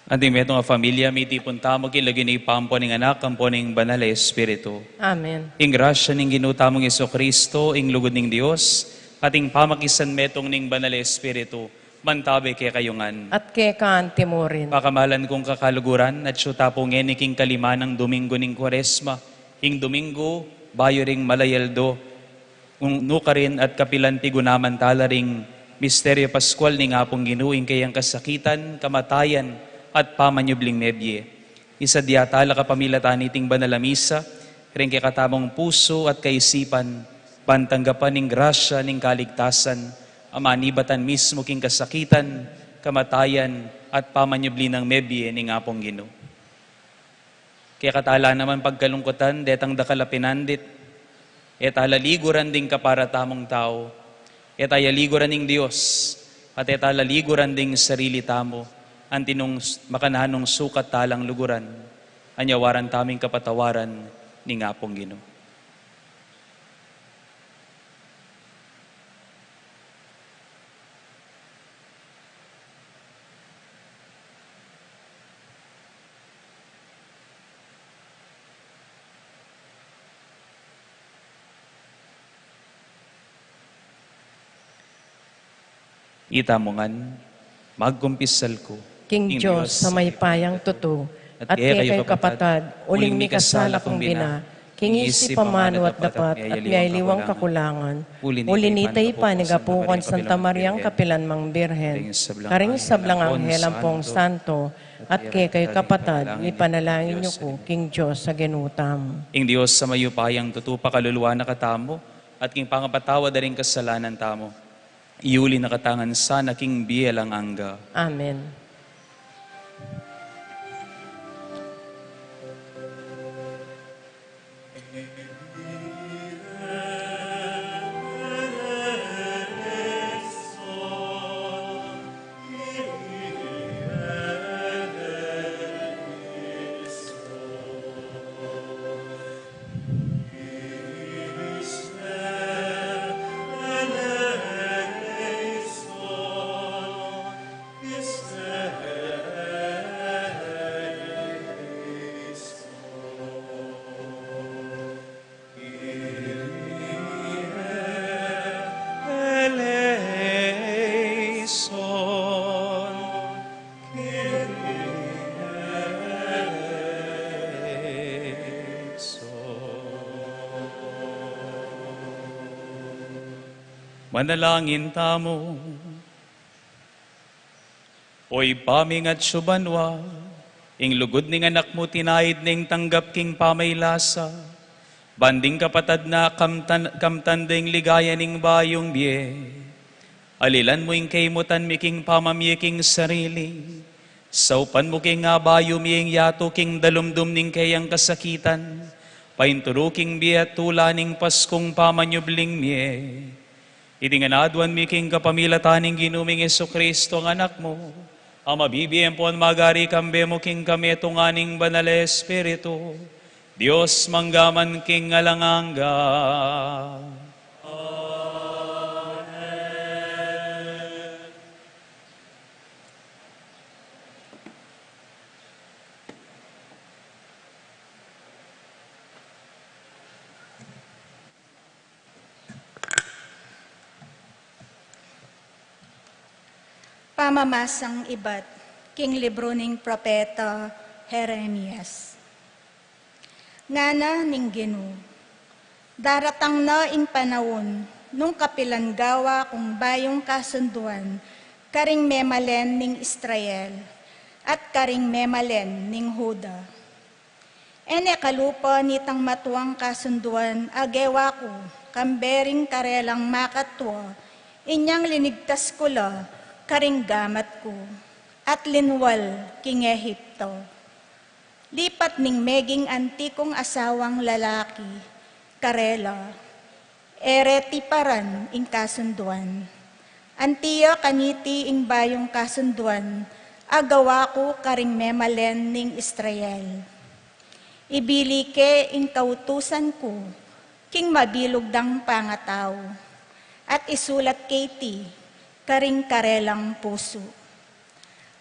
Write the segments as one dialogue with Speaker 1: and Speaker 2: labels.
Speaker 1: Anting metong familia, miti puntamo kilagin ni pampo ning anak, kampo ning banal na Espiritu.
Speaker 2: Amen.
Speaker 1: Ing grasya ning ginutamong Iso Kristo, ing lugod ning Dios, ating pamakisan metong ning banal na Espiritu, mantabi kay kayungan.
Speaker 2: At kay kaan timurin.
Speaker 1: Pakamalan kong kakaluguran, at siyo tapong king kalima ng Domingo ning Kwaresma, ing Domingo, bayo ring malayaldo, nukarin at kapilan tigunaman talaring misteryo Pascual ning apong ginuing kayang kasakitan, kamatayan, at pamanyubling nebye. Isa diatala kapamilatan iting banalamisa, rin kay katamong puso at kaisipan, pantanggapan ning grasya ning kaligtasan, amanibatan mismo king kasakitan, kamatayan, at pamanyubli ng nebye ning apong Ginoo. Kaya katala naman pagkalungkutan, detang dakalapinandit, etala liguran ding kaparatamong tao, etaya liguran ning Dios, at etala liguran ding sarili tamo, antinong makanahanong sukat talang luguran, anyawaran taming kapatawaran ni ngapong Ginoo. Itamongan, magkumpisal ko,
Speaker 2: King Diyos sa may payang tuto, at kay kayo kapatad, uling mi kasala kong bina, kingisi pamano at dapat at miyay kakulangan. Ulinitay pa ni Gapukan Santa Mariang Kapilan Mang Birhen, karing sablang Anghelang Pong Santo, at kay kapatad, ipanalangin niyo ko, King Diyos sa genutam.
Speaker 1: Ing Diyos sa mayupayang tutupa kaluluwa na katamo, at king pangapatawa da rin kasalanan tamo. Iuli na katangan sana king biyelang angga.
Speaker 2: Amen.
Speaker 1: Manalangin tamo. Oy paming at subanwa, ing lugod ning anak mo tinaid ning tanggap king pamaylasa, banding kapatad na kamtanding ligaya ning bayong biye, alilan mo ing kaymutan mi king pamamye king sarili, saupan mo king nga bayo miyeng yato king dalumdum ning kayang kasakitan, painturo king biye at tula ning paskong pamanyubling miye, itinganadwan mi king kapamilataning ginuming Jesu-Kristo ang anak mo, ang mabibiyem po ang magari kambe mo king kami tunganing banal Espiritu, Diyos manggaman king alanganga.
Speaker 3: Pamamasang ibat, king libro ning propeta Jeremias. Ngana ning Gino, daratang na ing panahon, nung kapilangawa kung bayong kasunduan, karing memalen ning Israel, at karing memalen ning Huda. Ene kalupa nitang matuang kasunduan, agewa ko, kambering karelang makatwa, inyang linigtas ko la, karing gamat ko, at linwal king Ehipto. Lipat ning meging antikong asawang lalaki, karela, ereti paran ing kasunduan. Antiya kaniti ing bayong kasunduan, agawa ko karing memalen ning Israel. Ibilike ing kautusan ko, king mabilog dang pangataw, at isulat kiti, karing karelang puso.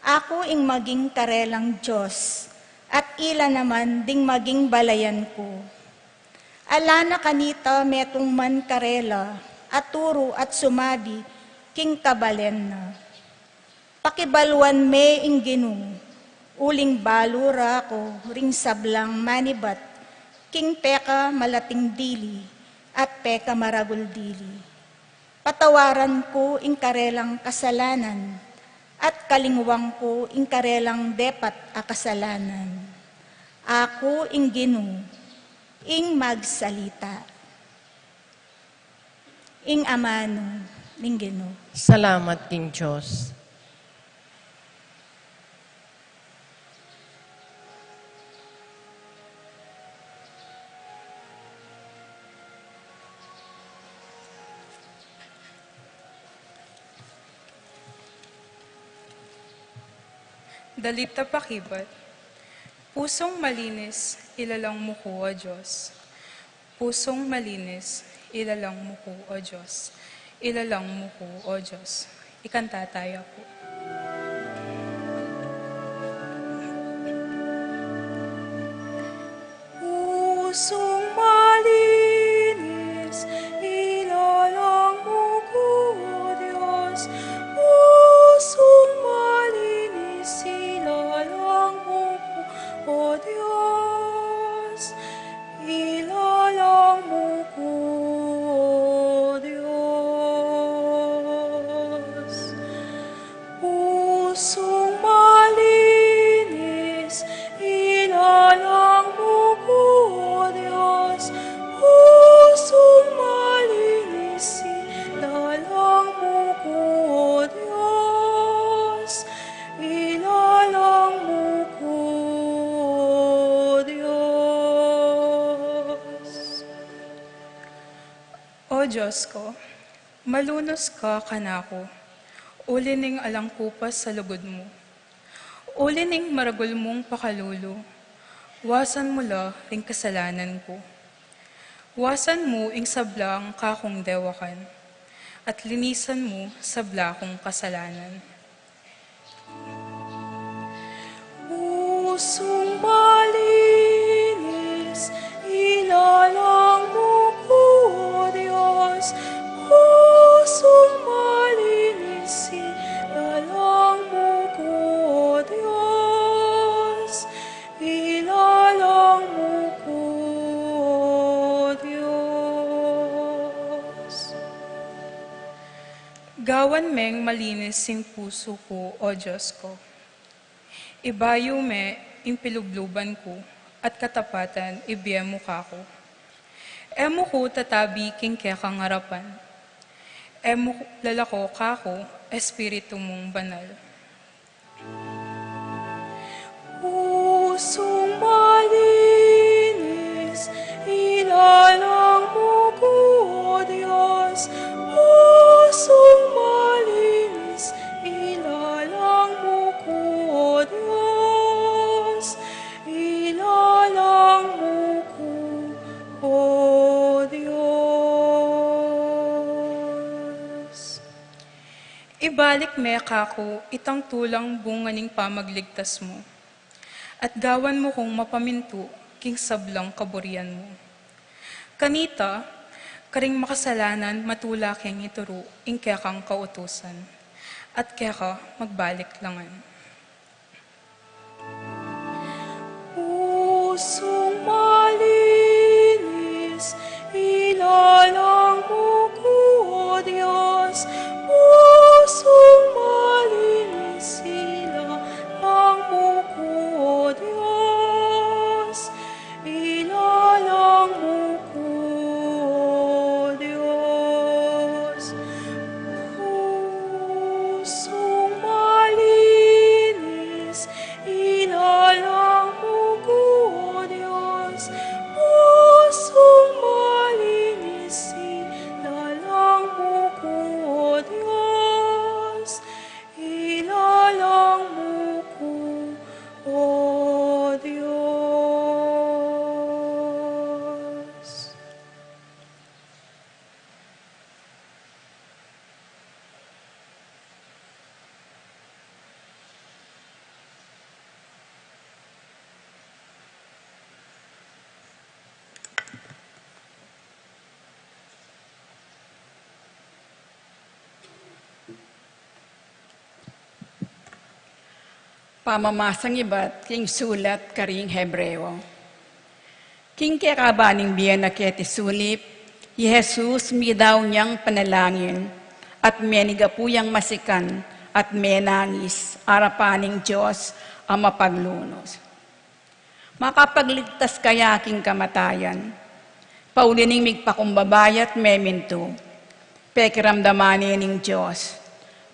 Speaker 3: Ako ing maging karelang Diyos, at ila naman ding maging balayan ko. Alana kanita metong man karela, at turo at sumabi, king kabalen na. Pakibalwan me ing Gino, uling balura ko, ring sablang manibat, king peka malating dili, at peka maragul dili. Patawaran ko ing karelang kasalanan, at kalingwang ko ing karelang depat a kasalanan. Ako ing Gino, ing magsalita. Ing amano ning Gino.
Speaker 2: Salamat, King Diyos.
Speaker 4: Dalita pakibat, pusong malinis, ilalang mo ko, O Diyos. Pusong malinis, ilalang mo ko, O Diyos. Ilalang mo ko, O Diyos. Ikanta tayo po. Pusong malinis, ilalang mo ko, O Diyos. Pusong malinis, ilalang mo ko, O Diyos. Ilalang Pusong malinis, ilalang mo ko, O Diyos. Pusong malinis, ilalang mo ko, O Diyos. Ilalang mo ko, O Diyos. O Diyos ko, malunos ka kanako, uli ning alangkupas sa lugod mo. Uli ning maragol mong pakalulo, wasan mo la ring kasalanan ko. Wasan mo ing sablang kakong dewakan, at linisan mo sabla kong kasalanan. Pusong malinis, ilalang mo ko, O Diyos. Pusong malinis, ilalang mo ko, O Diyos. Ilalang mo ko, O Diyos. Gawan meng malinis sing puso ko, O Diyos ko. Ibayo me ing pilubluban ko, at katapatan ibiya mo kako. Emo ko tatabi king kekang harapan. Emo lalako kako, espiritu mong banal. Pusong malinis, ilalang mo ko, O Diyos. Pusong malinis, ilalang mo ko, O Diyos. Ilalang mo ko, O Diyos. Ibalik me kako itang tulang bunganing pamagligtas mo, at gawan mo kong mapaminto king sablang kaburian mo. Kanita, karing makasalanan matula keng ituro ing kekang kautusan, at keka magbalik langan. Pusong malinis, ilalang mo ko, O Diyos. Pusong malinis, ilalang mo ko, O Diyos. Ilalang mo ko, O Diyos. Pusong malinis, ilalang mo ko, O Diyos. Pusong malinis, ilalang mo ko, O Diyos. Ilalang mo ko, O Diyos.
Speaker 5: Pamamasang iba't king sulat karing Hebreo. King kekabaning biyan na keti sulip, Jesus mi daw niyang panalangin, at menigapuyang masikan, at menangis, arapaning Diyos ang mapaglunos. Makapagligtas kaya king kamatayan, paulining migpakumbabayat meminto, pekiramdamani ning Diyos,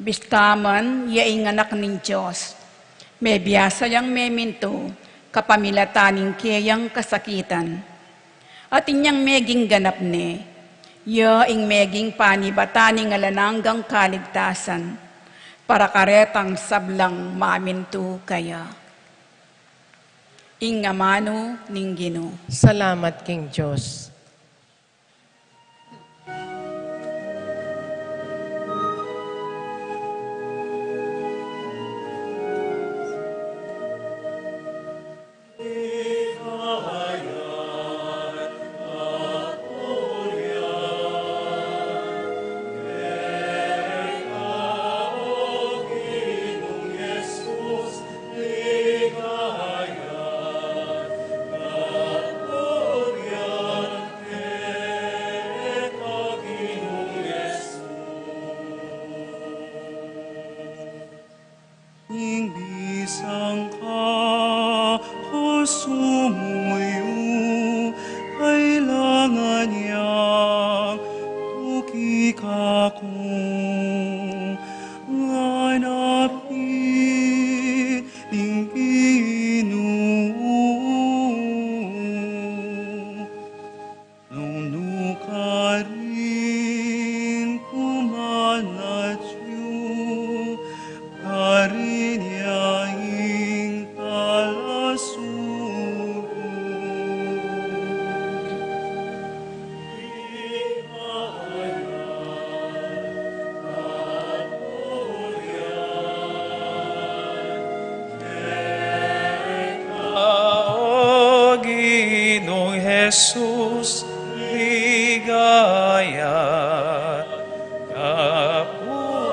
Speaker 5: bistaman yaing anak ning Diyos, may biyasa yang meminto, kapamilataning kiyang kasakitan. At inyang meging ganap ne, yaing meging panibataning alananggang kaligtasan, para karetang sablang maminto kaya. Ingamano ning Ginoo.
Speaker 2: Salamat, King Diyos.
Speaker 6: isang kasumuyo, kailangan niyang tukikakong nganapin ning Ginoo. Nung ka rin kumanadyo, karin yaing talasugo.
Speaker 1: O Ginoong Jesus, ligaya, kapurihan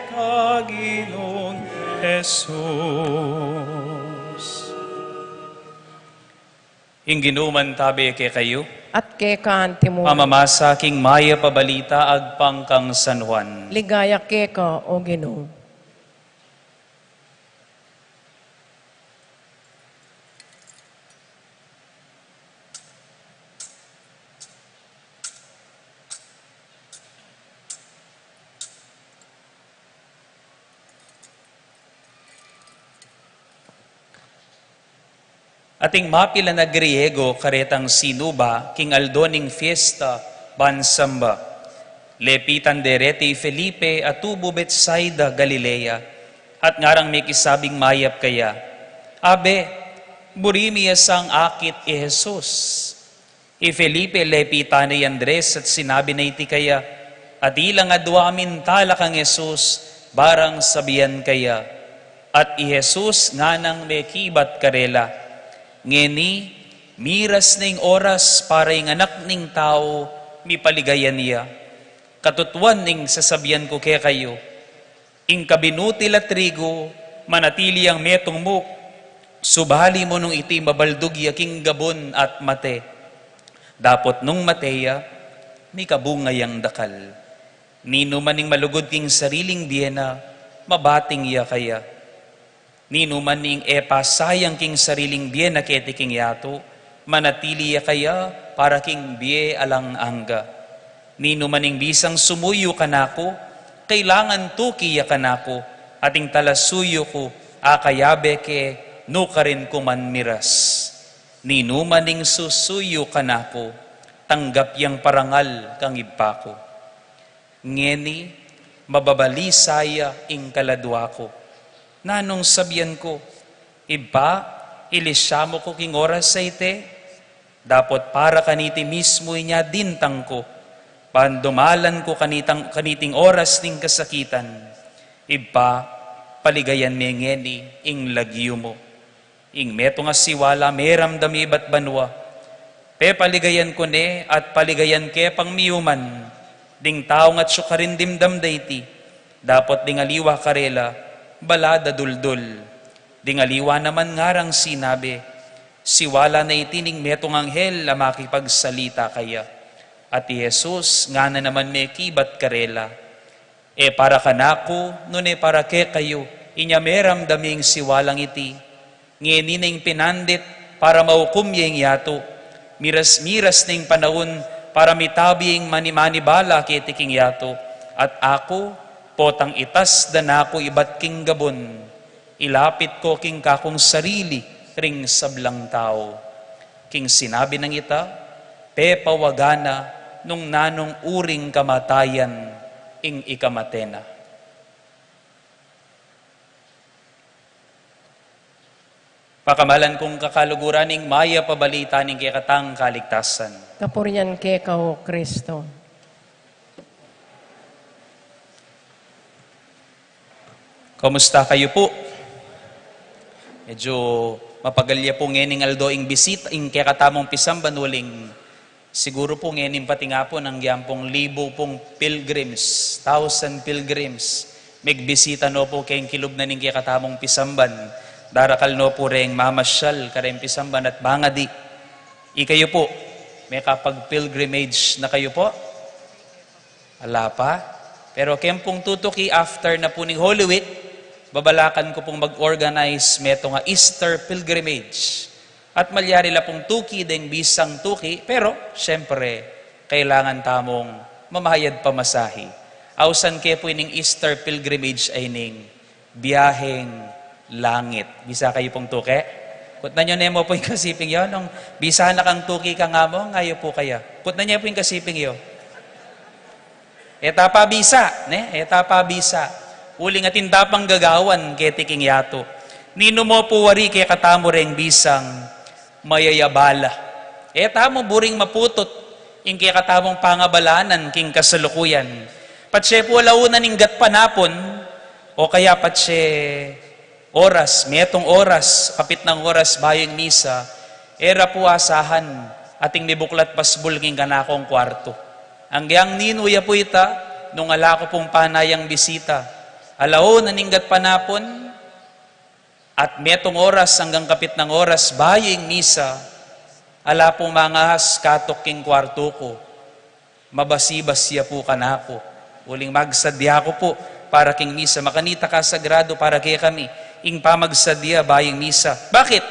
Speaker 1: ka, Ginoong Jesus. Ing ginuman tabi ke kayo,
Speaker 2: At ke kaanti mo,
Speaker 1: pamamasa king maya pabalita agpang kang San Juan.
Speaker 2: ligaya ke ka, O Ginoo.
Speaker 1: Ating mapila na Griego karetang sinuba king aldoning fiesta bansamba. Lepitan dereti Felipe atubo Betsaida Galilea at ngarang may kisabing mayap kaya. Abe, burimi sang akit Jesus. Felipe lepitan ni Andres at sinabi na iti kaya at ilang adwamin tala kang Jesus barang sabihan kaya. At Jesus nganang may kibat karela. Ngeni, miras ning oras para yung anak ning tao, mipaligayan niya. Katutuan ning sasabihan ko kaya kayo, ing kabinuti la trigo, manatili ang metong mo, subali mo nung iti mabaldog yaking gabon at mate. Dapot nung mateya, may kabungay ang dakal. Nino maning malugod king sariling biyena, mabating iya kaya. Nino maning sayang king sariling biye na keti king yato, manatili ya kaya para king biye alang angga. Nino maning bisang sumuyo kanako, kailangan tuki ya kanako, ating talasuyo ko, akayabe ke nukarin ko man miras. Nino maning susuyo kanako, tanggap yang parangal kang ibako. Ngeni, mababalisaya ing kaladwa ko. Nanong sabihan ko, iba, ilisyamo ko king oras sa ite, dapat para kaniti mismo inya dintang ko, pandumalan ko kaniting oras ning kasakitan, iba, paligayan me ngeni, ing lagyo mo, ing meto nga siwala, meramdami ba't banwa, pe paligayan ko ne, at paligayan ke pang miyuman, ding tao nga't syukarin dimdam dayti, dapat ding aliwa karela, balada duldul. Dingaliwa naman ngarang sinabi, siwala na itining metong anghel na makipagsalita kaya. At Jesus nga na naman may kibat karela. Para kanako, nune para ke kayo, inya meram daming siwalang iti. Ngenining pinandit para maukum yung yato. Miras-miras ning panahon para mitabing manimani-bala kitiking yato. At ako, potang itas danako ibat king gabon, ilapit ko king kakong sarili ring sablang tao. King sinabi ng ita, pepawagana nung nanong uring kamatayan ing ikamatena. Pakamalan kong kakaluguran ing maya pabalita ning kikatang kaligtasan.
Speaker 2: Kapurian ke ka, O Kristo.
Speaker 1: Kamusta kayo po? Medyo mapagalya po ngening aldo ing bisita, ing kakatamong pisamban uling siguro po ngening pati nga po ng yampong libo pong pilgrims, 1,000 pilgrims, magbisita no po kayong kilub na ning kakatamong pisamban, darakal no po reng mamasyal kareng pisamban at bangadi. Ikayo po, may kapag pilgrimage na kayo po? Ala pa? Pero kempong tutuki after na po ning Holy Week, babalakan ko pong mag-organize meto nga Easter pilgrimage. At malyari la pong tuki deng bisang tuki, pero syempre, kailangan tamong mamahayad pamasahi. Ausan kaya po ning Easter pilgrimage ay ning biyaheng langit. Bisa kayo pong tuki? Kut na nyo nemo po yung kasiping yun. Nung bisa na kang tuki ka nga mo, ngayo po kaya. Kut na nyo po yung kasiping yun. Etapa bisa, ne? Etapa bisa. Uling atin tapang gagawan kay tiking yato. Nino mo po wari kay katamo reng bisang mayayabala. Etamo buring maputot ing kay katamong pangabalanan king kasalukuyan. Patse po launan ning gat panapon o kaya patse oras, metong oras, kapit ng oras bayong misa, era po asahan ating nibuklat pasbul king kanakong kwarto. Ang giyang ninuya po ita, nung ala ko pong panayang bisita, alao naninggat panapon, at metong oras hanggang kapit ng oras, baying misa, ala pong mangahas katok king kwarto ko, mabasibasya po kanako, uling magsadya ko po, para king misa, makanita ka sagrado para kay kami, ing pamagsadya baying misa. Bakit?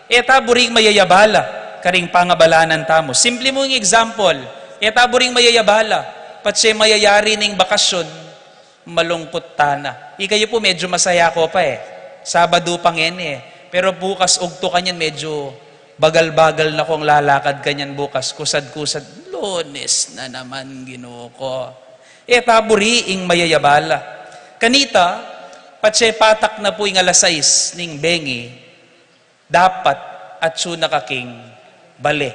Speaker 1: Eta buring mayayabala, karing pangabalanan tamo. Simple mo yung example, taburing mayayabala, patse mayayari ning bakasyon, malungkot tana. Ikayo po medyo masaya ko pa Sabado pang Pero bukas ugto kanyan medyo bagal-bagal na kong lalakad kanyan bukas. Kusad-kusad, Lunes na naman Ginoo ko. Taburi ing mayayabala. Kanita, patse patak na po ing alas 6 ning bengi, dapat at sunakaking bale.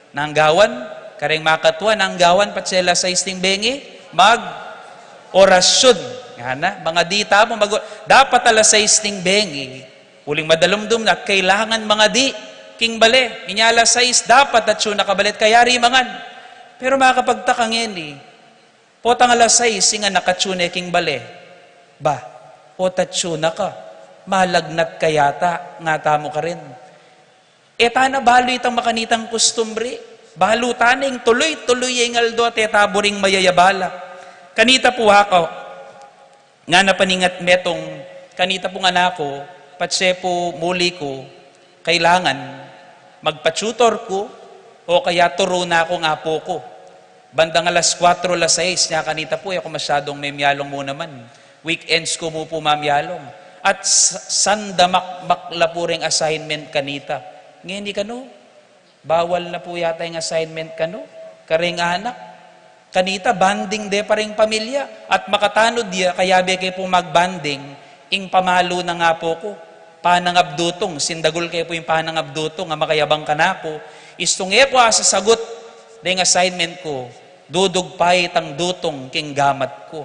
Speaker 1: Nanggawan, kareng makatwa ng gawan patsela sa isting bengi, mag-orasyon. Nga mga dita mo, dapat alas sa isting bengi, uling madalumdum na, kailangan mga di, king bale, inyala sa is, dapat at siya nakabalit, kaya rimangan. Pero makapagtakang yan potang alas sa is, nga nakatsune king bale, ba, potatsuna ka, malagnat kayata, nga tamo ka rin. Tana balo itang makanitang kustumbre, balutaning tuloy-tuloy yung aldo at taburing mayayabala. Kanita po ako, nga napaningat metong, kanita po nga nako, patse po muli ko, kailangan magpa-tutor ko, o kaya turo na ako nga po ko. Bandang alas 4, alas 6, nga kanita po, ako masyadong may miyalong mo naman. Weekends ko mo po mamyalong. At sandamak-makla po ring assignment kanita. Ngayon di ka no? Bawal na po yata yung assignment kano, karing anak. Kanita, banding de pa rin pamilya. At makatanod diya, kaya be kayo po magbanding, ing pamalo na nga po ko. Panangabdutong, sindagol kayo po yung panangabdutong, nga makayabang ka na po. Istong po sa sagot, deng assignment ko, dudog pahit ang dutong king gamat ko.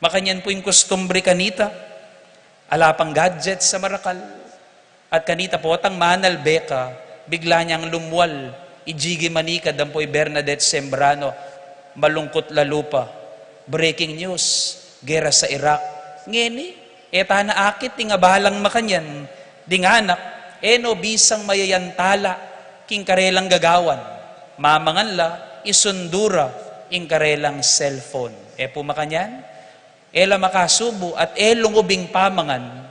Speaker 1: Makanyan po yung kustumbre kanita, alapang gadget sa marakal. At kanita po, tang manal beka, bigla niyang lumwal, ijigi manika, dampoy Bernadette Sembrano, malungkot lalupa, breaking news, gera sa Iraq. Ngeni, tana akit, tinga bahalang makanyan, ding anak, no bisang mayayantala, king karelang gagawan, mamangan la, isundura, ing karelang cellphone. Po makanyan, ela makasubo, at lungubing pamangan,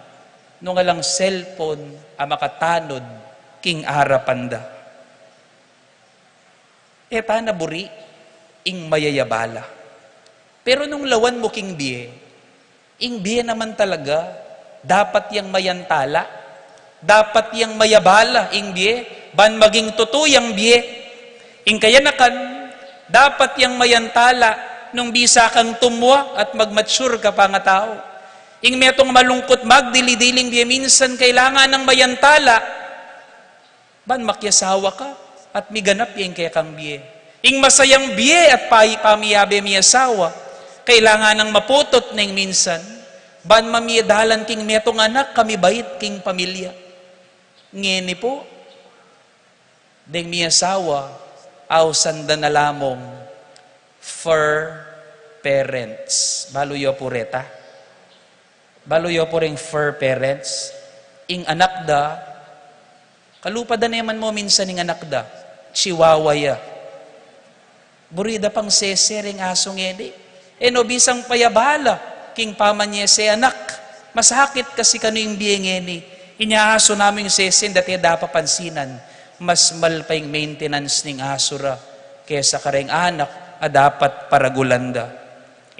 Speaker 1: nung alang cellphone, makatanod, king arapanda. Tana buri, ing mayayabala. Pero nung lawan mo king biye, ing biye naman talaga, dapat yang mayantala, dapat yang mayabala, ing biye, ban maging tutuyang biye. Ing kayanakan, dapat yang mayantala, nung bisa kang tumwa at magmature ka pa nga tao. Ing metong malungkot magdilidiling biye, minsan kailangan ng mayantala, ban makyasawa ka at miganap yung kaya kang biye. Ing masayang biye at pamiyabe miyasawa, kailangan ng maputot ng minsan, ban mamiyadalan king metong anak, kami bait king pamilya. Ngeni po, deng miyasawa, aw sanda na lamong fur parents. Baluyo po reta. Baluyo po ring fur parents. Ing anak da, kalupad na naman mo minsan ng anak da, chihuahua ya. Burida pang sesering asong edi. no bisang payabala, king pamanyese anak. Masakit kasi kano yung biyengeni. Inyahaso namin yung sesin, dati dapat pansinan. Mas malpay maintenance ning asura, kesa kareng anak, dapat paragulanda.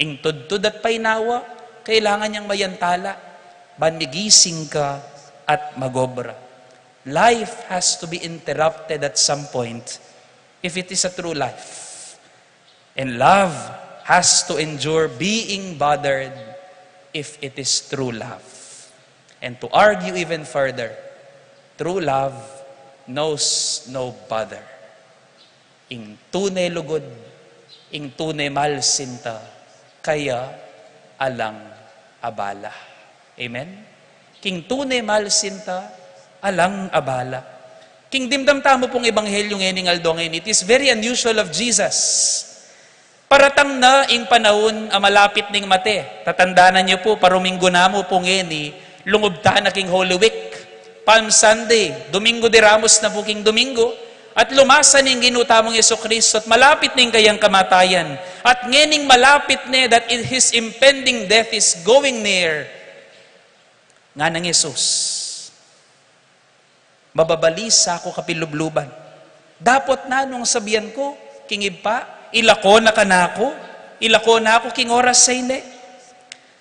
Speaker 1: Ing tudtud at painawa, kailangan niyang mayantala. Banigising ka at magobra. Life has to be interrupted at some point if it is a true life. And love has to endure being bothered if it is true love. And to argue even further, true love knows no bother. Ing tunay lugod, ing tunay malsinta, kaya alang abala. Amen? King tunay malsinta, alang abala. King dimdam tamo pong ebanghelyo ngayon aldong it is very unusual of Jesus. Paratang na ing panahon malapit ning mate. Tatandanan niyo po, paruminggo na mo po ngeni, lungubta na king Holy Week, Palm Sunday, Domingo de Ramos na po king Domingo, at lumasan ning ginutamong Yesukristo at malapit ning kayang kamatayan. At ngening malapit ne that his impending death is going near. Nga ng Yesus, mababalisa ako kapilubluban. Dapat na nung sabihan ko, kingib pa, ilako na kanako, ilako na ako king oras sa ine.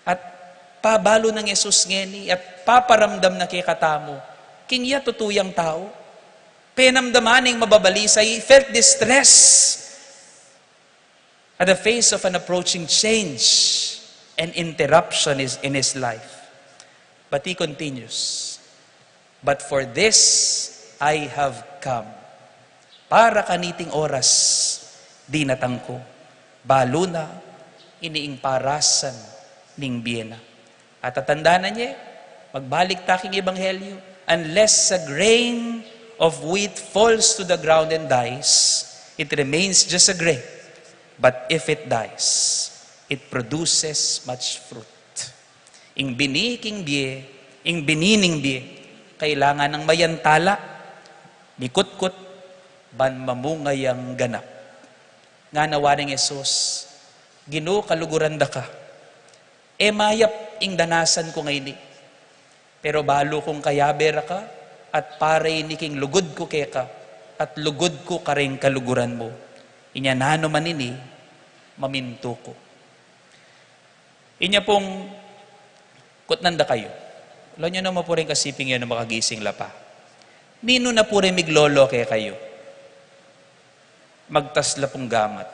Speaker 1: At pabalo ng Yesus ngeni at paparamdam na kay katamo, king iya tutuyang tao. Penamdamaning mababalisa, he felt distress at the face of an approaching change and interruption in his life. But he continues, but for this I have come. Para kaniting oras, dinatang ko. Balo na, iniing parasan ning biyena. At tatandaan na niya, magbalik taking ebanghelyo, unless a grain of wheat falls to the ground and dies, it remains just a grain. But if it dies, it produces much fruit. Ing biniking biye, ing binining biye, kailangan ng mayantala, mikutkut, ban mamungayang ganap. Nga nawa ng Yesus, Ginoo kaluguranda ka. Mayap ing danasan ko ngayon. Pero balo kong kayabera ka, at pare ni king lugod ko keka, at lugod ko kareng kaluguran mo. Inya nano manini, maminto ko. Inya pong kutnanda kayo. Alam nyo naman po rin kasiping yan na makagising lapa. Nino na po rin miglolo kaya kayo. Magtasla pong gamat.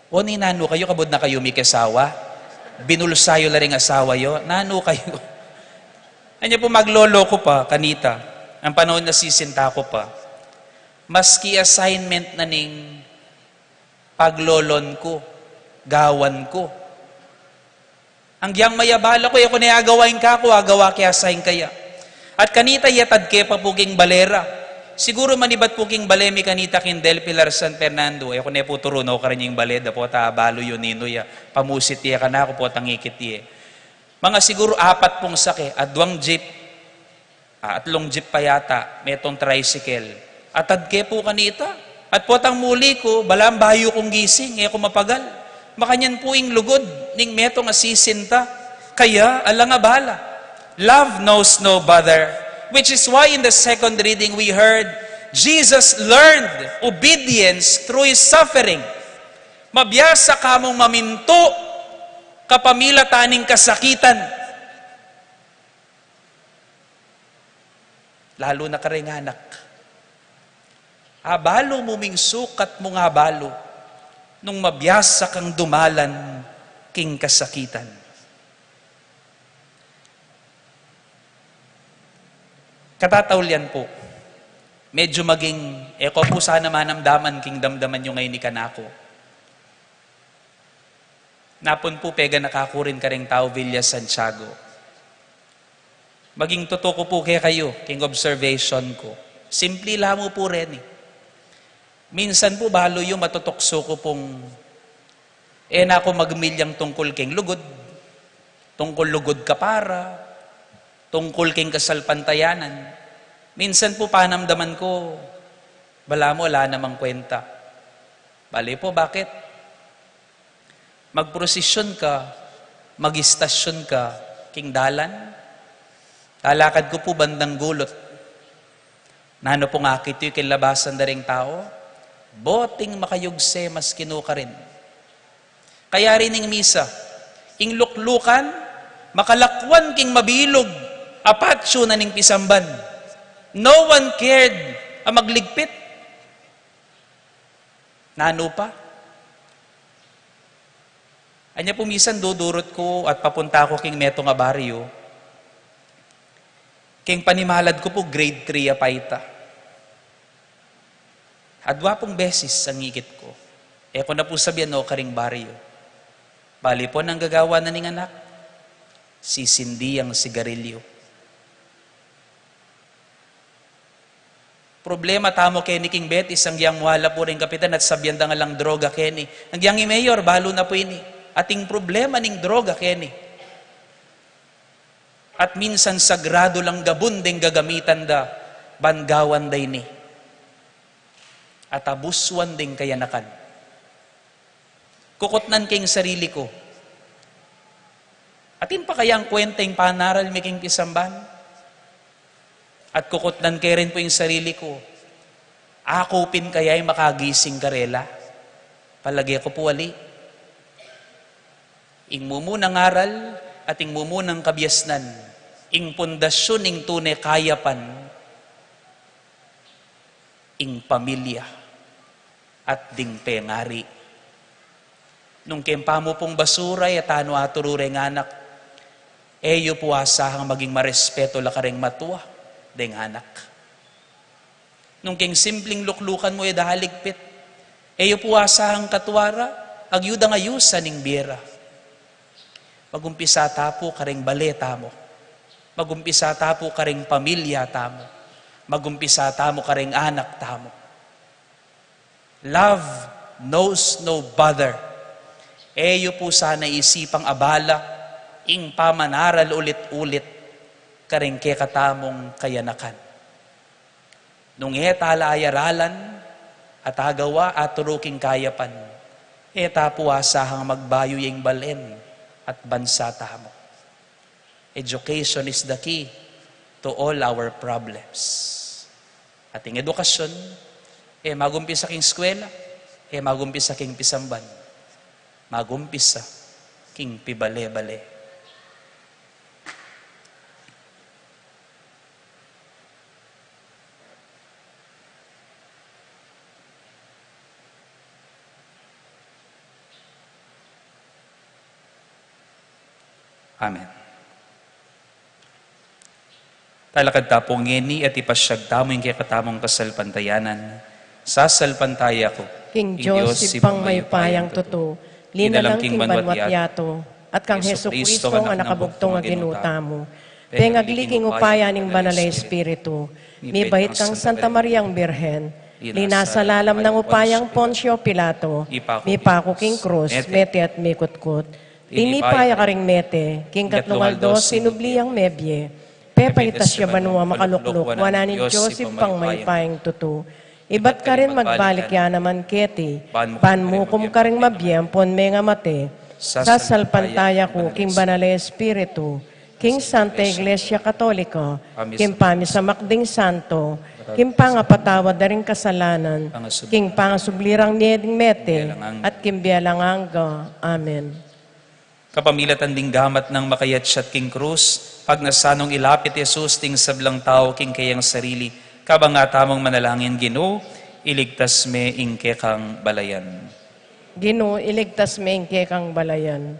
Speaker 1: O ni nano kayo, kabod na kayo may kasawa. Binulsayo la rin asawa yo. Nano kayo. Anya po maglolo ko pa, kanita. Ang panahon na sisinta ko pa. Maski assignment na ning paglolon ko, gawan ko. Ang giyang mayabala ko, ako na agawain ka ako, agawa kaya saing kaya. At kanita yatad ke pa puking balera. Siguro manibat puking balemi kanita kin Del Pilar San Fernando. Ako na po turuno ka rin yung baleda po, balo yun nino ya. Pamusit ya ka na ako po, tangikit ya. Mga siguro 4 pong sake, at 2 jeep, at 3 jeep pa yata, metong tricycle. Atad ke po kanita. At potang muli ko, balang bayo kong gising, ako mapagal. Makanyan po yung lugod, ning metong asisinta. Kaya, alang abala. Love knows no bother. Which is why in the second reading we heard, Jesus learned obedience through His suffering. Mabiyasa ka mong maminto, kapamilataning kasakitan. Lalo na kareng anak. Abalo mo ming sukat mo nga balo, nung mabiyasa kang dumalan king kasakitan. Katatawlian po, medyo maging, ko po sana manamdaman king damdaman nyo ngayon ni kanako. Napon po pega nakakurin ka ring tao Villa Santiago. Maging totoo ko po kaya kayo, king observation ko. Simple lang mo po rin Minsan po, balo yung matutokso ko pong, na ako magmilyang tungkol king lugod, tungkol lugod ka para, tungkol king kasalpantayanan. Minsan po, panamdaman ko, Bala mo, wala namang kwenta. Bali po, bakit? Magprosesyon ka, mag-istasyon ka, king dalan. Talakad ko po bandang gulot. Nano po nga kito yung kilabasan na ring tao, boting makayugse mas kinuka rin. Kaya rin ng misa, ing luklukan, makalakwan king mabilog, apatsyo na ning pisamban. No one cared ang magligpit. Nano pa? Anya pumisan dudurot ko at papunta ko king meto nga baryo. King panimalad ko po grade 3 apayta. Adwa pong beses ang ngikit ko. Eko na po sabihan no karing baryo. Bali po nang gagawa na ning anak. Sisindi ang sigarilyo. Problema tamo Kenny King Betis, ang yang wala po rin kapitan at sabihan da nga lang droga Kenny. Ang yang mayor, balo na po ini. Ating problema ning droga Kenny. At minsan sagrado lang gabundeng gagamitan da, bangawan day ni. At abuswan ding kayanakan. Kukutnan king sarili ko. Atin pa kaya ang kwenta yung panaral mi king pisamban? At kukutnan kayo rin po yung sarili ko. Akupin kaya yung makagising karela. Palagi ako po wali. Ing mumunang aral at ing mumunang kabyasnan. Ing pundasyon ing tunay kayapan. Ing pamilya. At ding pengari. Nung kempa mo pong basuray at ano aturure ng anak, eyo po asahang maging marespeto la kareng matuwa. Deng anak. Nung king simpleng luklukan mo dahaligpit, eyo po asahang katwara, agyuda nga yusa ning bira. Magumpisa tapo karing baleta mo. Magumpisa tapo karing pamilya tamo. Magumpisa tamo karing anak tamo. Love knows no bother. Eyo po sana isipang abala, ing pamanaral ulit-ulit, karing kekatamong kayanakan. Nung etala ayaralan, at agawa at turuking kayapan, eta puwasahang magbayo yung balen at bansa tamo. Education is the key to all our problems. Ating edukasyon, magumpisa king eskwela, magumpisa king pisamban, magumpisa king pibale-bale. Amen. Talakad tapong ngeni at ipasyag tamo yung kakatamong kasalpantayanan. Sasalpantaya ko.
Speaker 2: King Joseph pang may payang tuto, linalang king banwatyato, at kang Heso Kristo nga nakabugtong nga ginuta mo. Pengagli king upaya ning banalay Espiritu, may bahit kang Santa Mariang Birhen, linasalalam ng upayang Poncio Pilato, may pako king krus, mete at may kutkut, tinipaya ka ring mete, king katlungaldos, sinubliyang mebye, pepalitas siya banwa makalukluk, wana ni Joseph pang may payang tuto. Ibat ka rin magbalik ya naman keti, panmukom ka rin mabiyempon may nga mate, sasalpantaya ko, king banalay Espiritu, king Santa Iglesia Katolika, king pami sa makding santo, king pangapatawad na rin kasalanan, king pangasublirang niyeding mete, at king bialanganga. Amen.
Speaker 1: Kapamilatan ding gamat ng makayat siya't king krus, pag nasanong ilapit Jesus ting sablang tao king kayang sarili, kabangatamong manalangin Ginoo, iligtas me ingke kang balayan.
Speaker 2: Ginoo, iligtas me ingke kang balayan.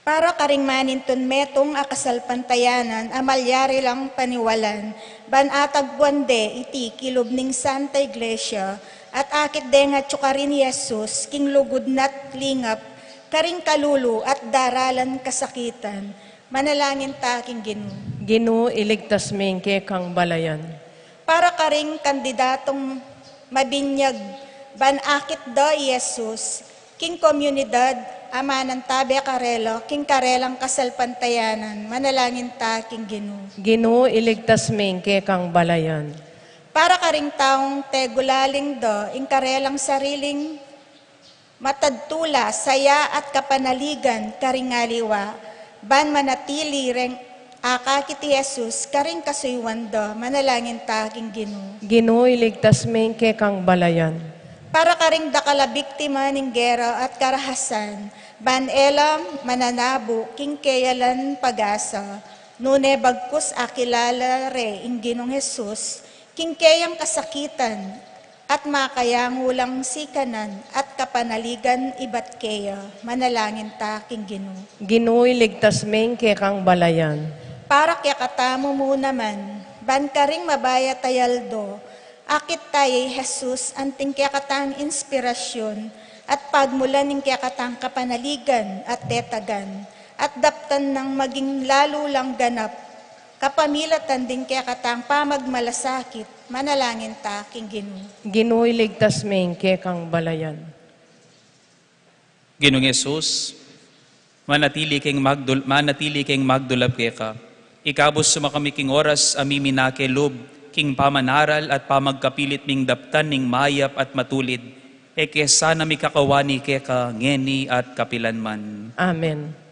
Speaker 3: Para karing maninton metong akasalpantayanan, amalyari lang paniwalan, banatag buwande iti kilob ning Santa Iglesia, at akit denga tsukarin Yesus, king lugod nat lingap, karing kalulu at daralan kasakitan, manalangin taking Ginoo.
Speaker 2: Ginoo, iligtas mingke kang balayan.
Speaker 3: Para karing kandidatong mabinyag, banakit da Yesus, king komunidad, Ama ng Tabe Karelo, King Karelang Kasalpantayanan, manalangin ta, King Ginoo.
Speaker 2: Ginoo, iligtas ming ke kang balayan.
Speaker 3: Para ka ring taong tegulaling do, ing karelang sariling matadtula, saya at kapanaligan, karing aliwa, ban manatili reng akakiti Jesus, karing kasuywan do, manalangin ta, King Ginoo.
Speaker 2: Ginoo, iligtas ming ke kang balayan.
Speaker 3: Para ka ring dakala biktima ng gera at karahasan, ban elam mananabu, king kayalan pagasa, nune bagkus akilala re ing Ginong Jesus, king kayang kasakitan, at makayang ulang sikanan, at kapanaligan ibat kaya, manalangin ta, King Ginoo.
Speaker 2: Ginoo, iligtas ming ke kang balayan.
Speaker 3: Para kaya katamo mo naman, ban ka ring mabaya tayaldo, akit tayo, Jesus, anting kaya katang inspirasyon, at pagmulan ng kaya katang kapanaligan at tetagan, at daptan ng maging lalo lang ganap, kapamilatan din kaya katang pamagmalasakit, manalangin ta, King Ginoo.
Speaker 2: Ginoo, iligtas ming ke kang balayan.
Speaker 1: Ginoong Yesus, manatili keng magdulab ka. Ikabos sumakamiking oras amiminake loob, king pamanaral at pamagkapilit ming daptan ning mayap at matulid, eke sana mi kakawani keka ngeni at kapilanman.
Speaker 2: Amen.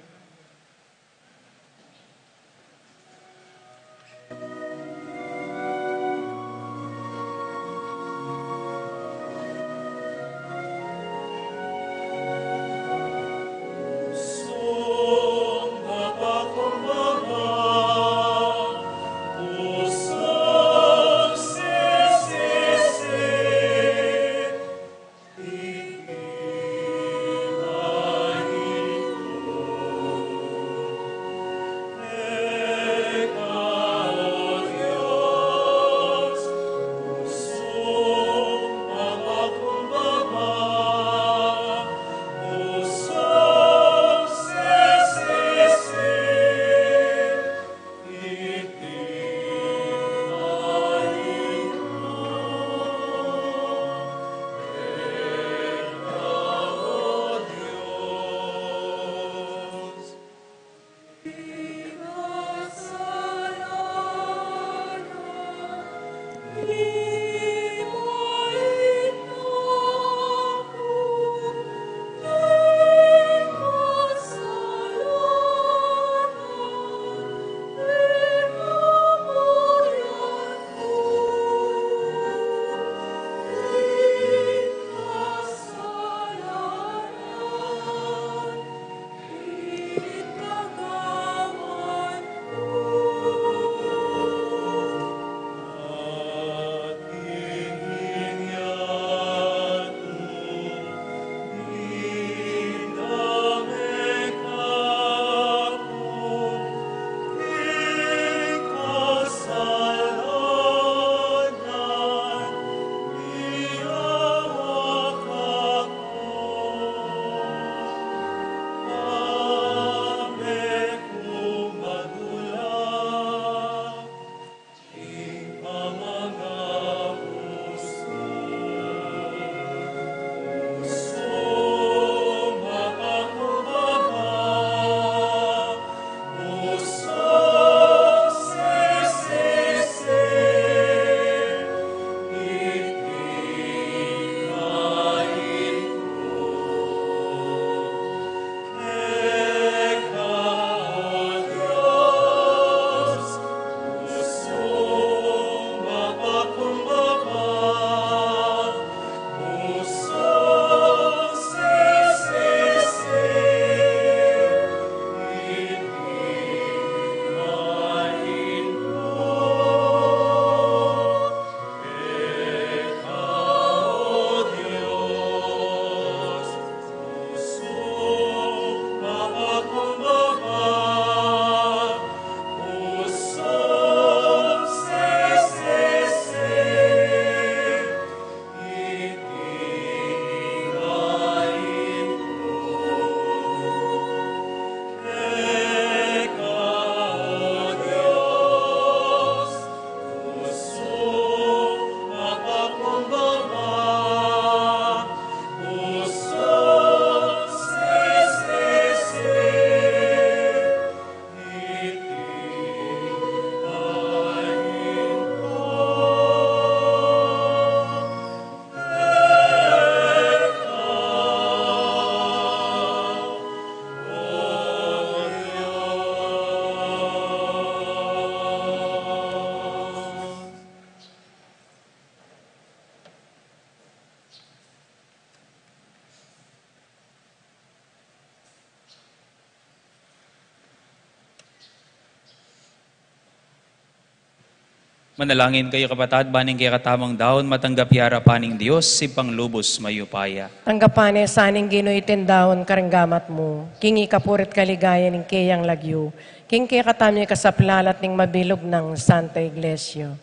Speaker 1: Manalangin kayo kapatad, baning kaya katamang daon, matanggap yara paning Diyos, si panglubos mayupaya.
Speaker 2: Tanggapane saning ginuitin daon karanggamat mo, kingi kapurit kaligaya ning kayang lagyo, king kaya katamyo kasaplalat ning mabilog ng Santa Iglesia.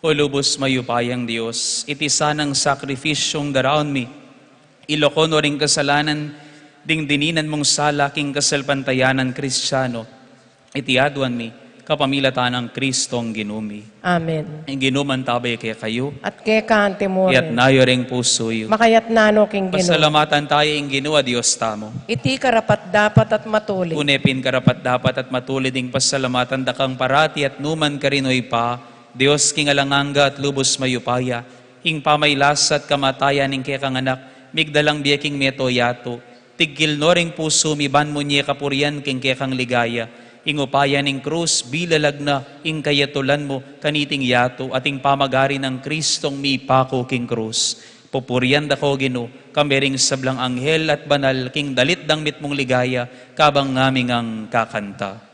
Speaker 1: O lubos mayupayang Diyos, iti sanang sakrifisyong daraon mi, ilokon o ring kasalanan, ding dininan mong sala king kasalpantayanan Kristiyano, iti adwan mi, kapamilatan ng Kristong ginumi.
Speaker 2: Amen.
Speaker 1: Ang ginuman tabay kaya kayo,
Speaker 2: At kaya kaante mo
Speaker 1: iyat nayo ring pusoyo.
Speaker 2: makayat nano king Ginoo.
Speaker 1: Pasalamatan tayo ing ginua Diyos tamo.
Speaker 2: Iti karapat dapat at matuli.
Speaker 1: Unepin karapat dapat at matulid ding pasalamatan dakang parati at numan karinoy pa, Diyos king alanganga at lubos mayupaya, ing pamaylas at kamatayan ing kaya kanganak, migdalang biyaking meto yato, tigil no ring puso miban mo niya kapurian king kaya kang ligaya, ing upaya ning krus, bilalag na, ing kayatulan mo, kaniting yato, ating pamagari ng Kristong mipako king krus. Pupurian dako Ginoo, kamering sablang anghel at banal, king dalit dang mitmong ligaya, kabang ngaming ang kakanta.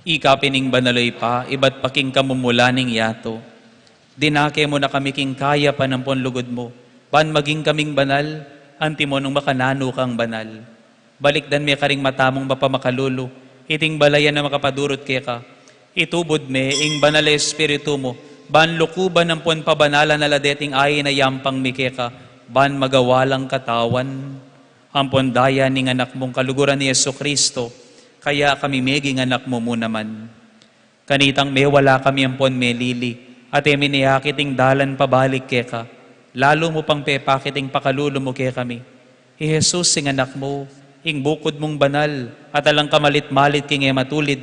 Speaker 1: Ikapining banaloy pa, iba't paking kamumulaning yato. Dinake mo na kami king kaya panampon lugod mo. Pan maging kaming banal, anti mo nung makanano kang banal. Balikdan me karing matamong mapamakalulu, iting balayan na makapadurot kaya ka. Itubod me, ing banal espiritu mo, ban lukuban ng puan pabanala na ladeting ay na yampang mikeka, ban magawalang katawan. Ampon daya ning anak mong kaluguran ni Yesu Kristo, kaya kami meging anak mo naman. Kanitang may wala kami ampon may lili, at eminihakiting dalan pabalik kaya ka. Lalo mo pang pepakiting pakalulo mo kaya kami. Jesus sing anak mo, ing bukod mong banal, at alang kamalit-malit king matulid.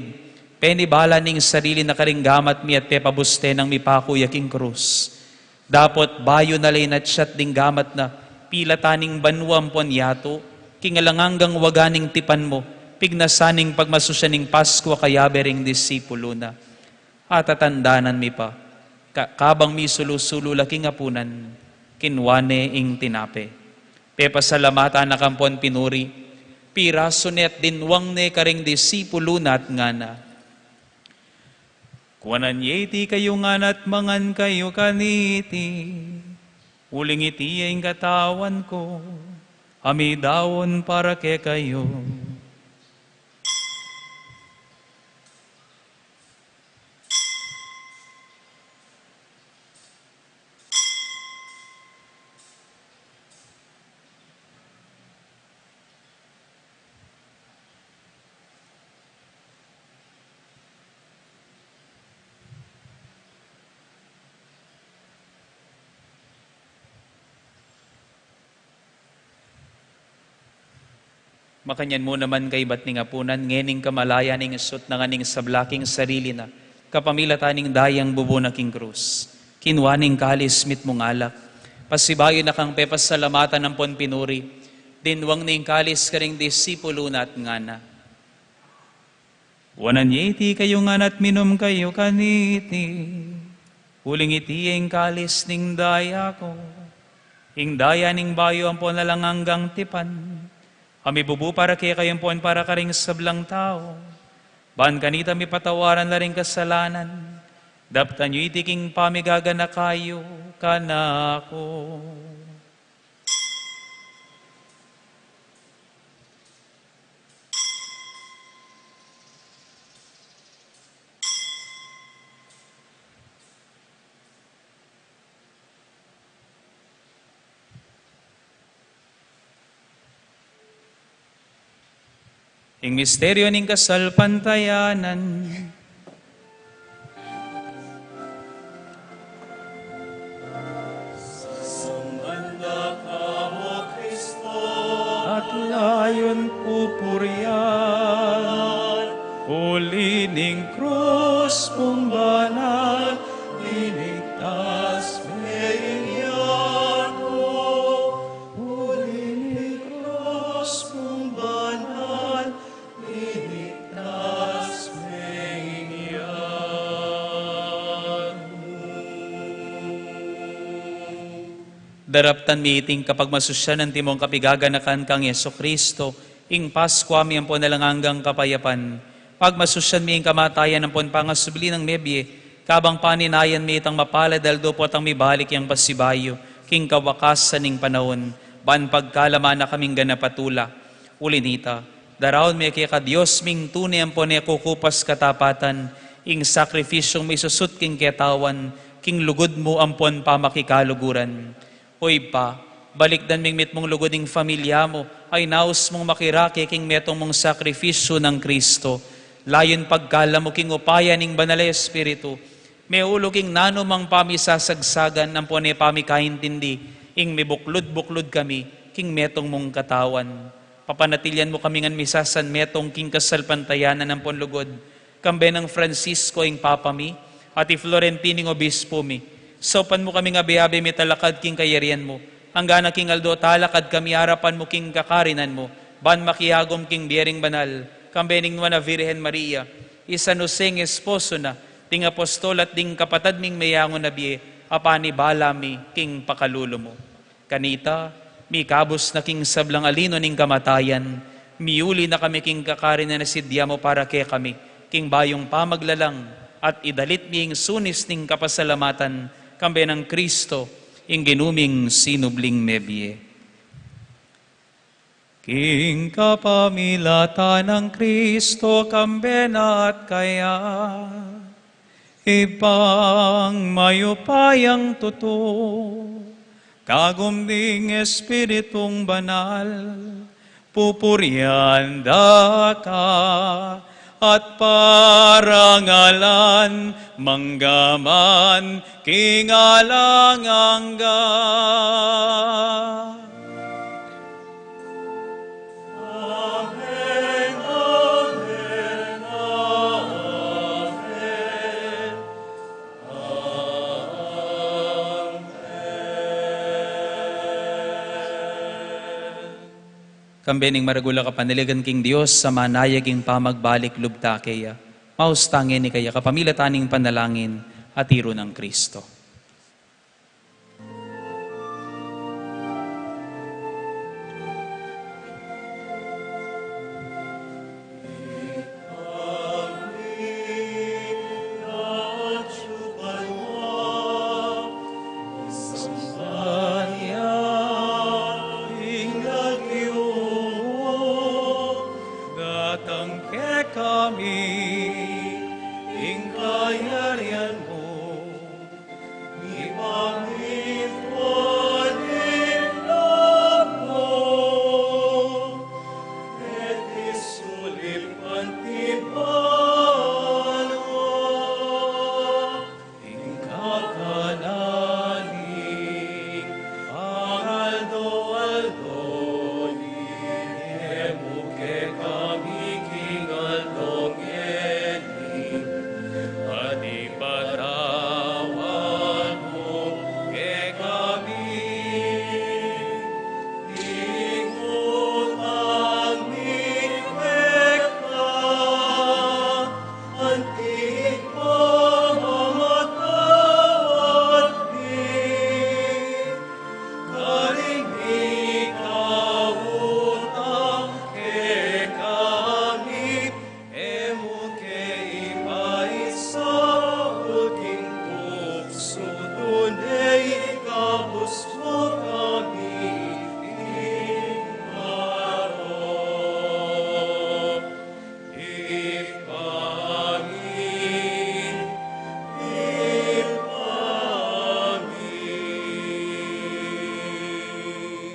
Speaker 1: Penibala ning sarili na karinggamat mi at pepabuste ng mipakuya king krus. Dapot bayo na laynat siyat ding gamat na, pilataning banwam pon yato, king alanganggang waganing tipan mo, pignasaning pagmasusyaning Pasko kayabering disipulo na. At atandanan mi pa, kabang mi sulu-sulu laking apunan, kinwane ing tinape. Pepasalamata na kampon pinuri, piraso net dinwang ne karing disipulo na at ngana. Kuanan yeti kayo nganat mangan kayo kaniti, uling iti ang katawan ko, amidawon para ke kayo. Makanyan mo naman kay ba't ning apunan, ngening kamalaya ning isot na nganing sablaking sarili na, kapamilataning dayang bubunaking krus. Kinwaning kalis mit mong alak, pasibayo na kang pepasalamatan ng pon pinuri, dinwang ning kalis karing disipulo na at ngana. Wanan yeti kayo nganat minom kayo kaniti, huling iti ang kalis ning daya ko, ing daya ning bayo ampon na lang hanggang tipan. Kami bubu para kaya kayong pon para karing sablang tao. Ban kanita mi patawaran na rin kasalanan. Daptan nyo itiking pamigaga na kayo kanako. Ing misteryo ning kasalpantayanan.
Speaker 6: Sambanda ka mo, Kristo,
Speaker 1: At layon pupuryan, uli ning krus mong banal, iligtas
Speaker 6: Iyan ko, uli ni Krus mong banal, iligtas
Speaker 1: daraptan miiting kapag masusyan ng timong kapigaganakan kang Yeso Kristo, ing Pasko mi ang nalang hanggang kapayapan. Pag masusyan mi ing kamatayan ng pangasubli ng mebye, kabang paninayan mi itang mapalad daldo po atang mibalik yang pasibayo, king kawakasan ning panahon, ban pagkalaman na kaming ganapatula. Ulinita, darawon mi kaya ka Diyos ming tunay ang pone kukupas katapatan, ing sakrifisyong may susut king ketawan, king lugod mo ampon pamakikaluguran. Hoy pa, balikdan ming mit mong lugoding familya mo, ay naus mong makiraki king metong mong sakrifisyo ng Kristo. Layon pagkala mo king upaya ning banal Espiritu, may ulo king nano mang pamisasagsagan ng pone pamikaintindi, ing may buklod-buklod kami, king metong mong katawan. Papanatilyan mo kami ngan misasan metong king kasalpantayanan ng ponlugod, kambe ng Francisco ing Papa mi, at Florentining Obispo mi. Sopan mo kami nga biyabe mi talakad king kayarian mo, hanggang na king aldo talakad kami harapan mo king kakarinan mo, ban makihagom king biyering banal, kambening na Virgen Maria, isa no sing esposo na, ting apostol at ding kapatad ming mayangon na biye, apani bala mi king pakalulo mo. Kanita, mi kabos na king sablang alino ning kamatayan, miuli na kami king kakarinan na sidya mo para kaya kami, king bayong pamaglalang, at idalit ming sunis ning kapasalamatan, kambe ng Kristo, ing ginuming sinubling mebye. King kapamilatan ng Kristo, kambe na at kaya, ipang mayupayang totoo, kagumding Espiritong banal, pupuryan da ka, at parangalan manggaman kingalangangga.
Speaker 6: Amen, amen, amen.
Speaker 1: Kambening maragula ka paniligan king Diyos sa manayaging pamagbalik lubta kaya, maustangin ni kaya kapamilataning panalangin at tiro ng Kristo.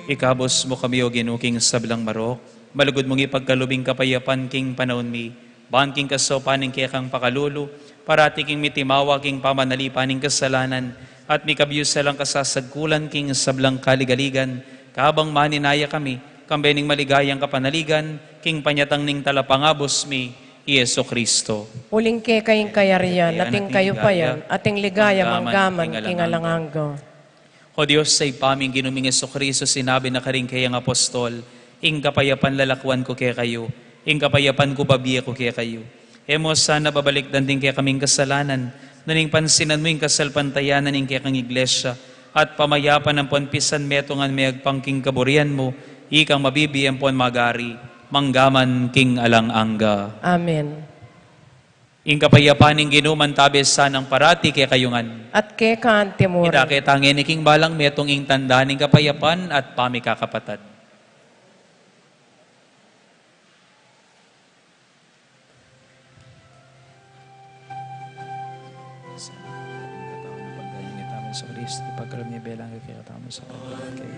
Speaker 1: Ikabos mo kami o ginuking sablang marok, malugod mong ipagkalubing kapayapan king panahon mi, bangking kasopaning kaya kang pakalulu, parati king mitimawa king pamanalipaning kasalanan, at mikabiyos sa lang kasasagkulan king sablang kaligaligan, kabang maninaya kami, kambening maligayang kapanaligan, king panyatang ning talapangabos mi, Yeso Kristo.
Speaker 2: Uling ke kayong kayarian, ating kayo pa yan, ating ligaya manggaman, king alanganggo.
Speaker 1: O Diyos, sa ipaming ginuming Yeso Kristo, sinabi na karing kayang apostol, ing kapayapan lalakwan ko kaya kayo, ing kapayapan ko babiya ko kaya kayo. Emo sana babalik din kaya kaming kasalanan, naning pansinan mo yung kasalpantayanan ng kaya kang iglesia, at pamayapan ng ponpisan metongan may agpangking kaburian mo, ikang mabibiyang pon magari, manggaman king alangangga.
Speaker 2: Amen.
Speaker 1: Ing kapayapaning ginuman tabes sanang parati kaya kayungan.
Speaker 2: At ke kaan timur.
Speaker 1: Ita kay tangin king balang metong ing tandaning kapayapan at pamikakapatad. Sa Kristo, pagkaroon niya belang kaya katamo sa kanya.